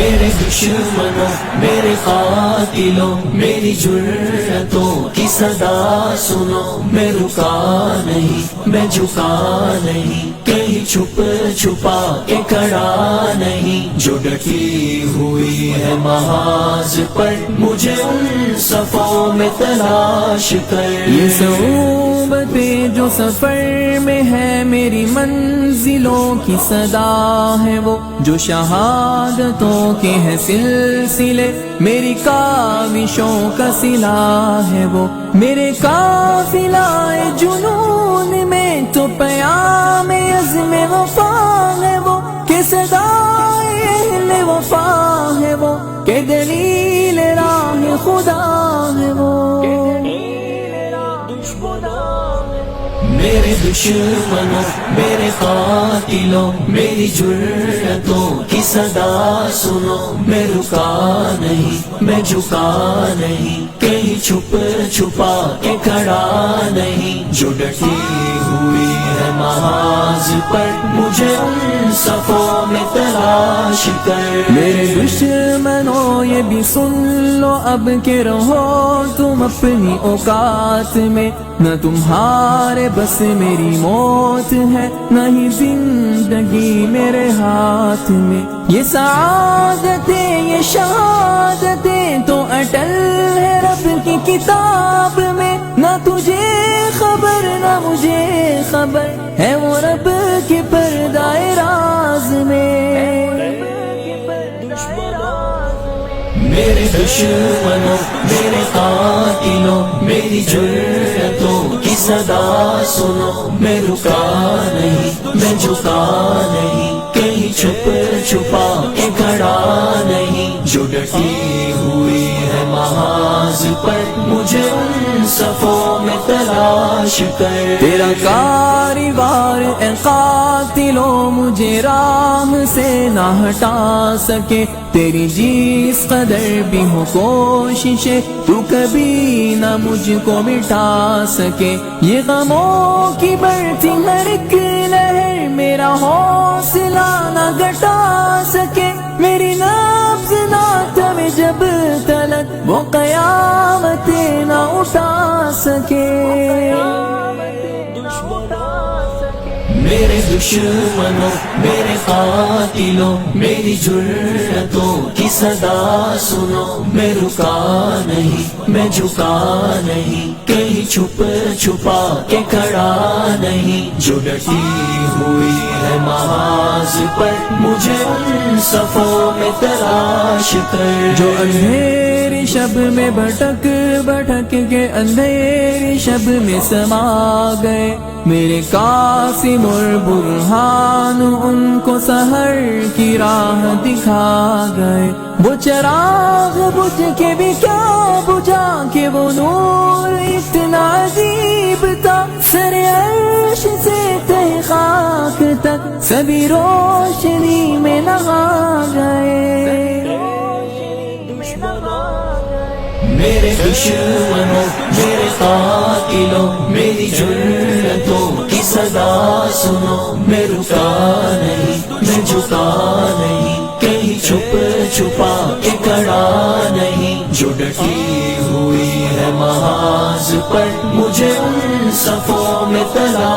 میرے دشمنوں میرے قاتلوں میری جرأتوں کی صدا سنو، میں رکا نہیں میں جھکا نہیں، کہیں چھپ چھپا کے کھڑا نہیں، جو ڈٹی ہوئی ہے محاذ پر مجھے ان صفوں میں تلاش کر۔ یہ صعوبتیں جو سفر میں ہے میری منزلوں کی صدا ہے، وہ جو شہادتوں کے ہیں سلسلے میری کاوشوں کا سلا ہے، وہ میرے قافلہ جنون میں تو پیام عزم وفا ہے، وہ کہ صدائے اہل وفا ہے، وہ کہ دلیل راہ خدا ہے، وہ میرے دشمنوں میرے قاتلوں میری جرأتوں کی صدا سنو، میں رکا نہیں میں جھکا نہیں، کہیں چھپ چھپا کے کھڑا نہیں، جو ڈٹی ہوئی ہے محاذ پر مجھے ان صفوں میں تلاش کر۔ میرے دشمنوں یہ بھی سن لو اب کہ رہو تم اپنی اوقات میں، نہ تمہارے بس میری موت ہے، نہ ہی زندگی میرے ہاتھ میں، یہ سعادتیں یہ شہادتیں تو اٹل ہے رب کی کتاب میں، نہ تجھے خبر نہ مجھے خبر ہے وہ رب کے پردہ راز میں۔ میرے دشمنوں میرے قاتلوں میری جرأتوں کی صدا سنو، میں رکا نہیں میں جھکا نہیں، کہیں چھپ چھپا کے کھڑا نہیں، جو ڈٹی ہوئی ہے محاذ پر مجھے ان صفوں میں تلاش کر۔ تیرا کاروبار اے قاتلوں مجھے راہ سے نہ ہٹا سکے، تیری جس قدر بھی ہو کوششیں تو کبھی نہ مجھ کو مٹا سکے، یہ غموں کی بڑھتی ہر ایک لہر میرا حوصلہ نہ گھٹا سکے، میری نبض نہ تھمے جب تلک وہ قیامتیں نہ اٹھا سکے۔ میرے دشمنوں میرے قاتلوں میری جرأتوں کی صدا سنو، میں رکا نہیں میں جھکا نہیں، کہیں چھپ چھپا کے کھڑا نہیں، جو ڈٹی ہوئی ہے محاذ پر مجھے ان صفوں میں تلاش کر۔ جو اندھیری شب میں بھٹک بھٹک کے اندھیری شب میں سما گئے، میرے قاسم اور برہان ان کو سحر کی راہ دکھا گئے، وہ چراغ بجھ کے بھی کیا بجھا کہ وہ نور اتنا عجیب تھا، سر عرش سے تہ خاک تک سبھی روشنی میں نہا گئے۔ میرے دشمنوں میرے قاتلوں میری جرأتوں کی صدا سنو، میں رکا نہیں میں جھکا نہیں، کہیں چھپ چھپا کے کھڑا نہیں، جو ڈٹی ہوئی ہے محاذ پر مجھے ان صفوں میں تلاش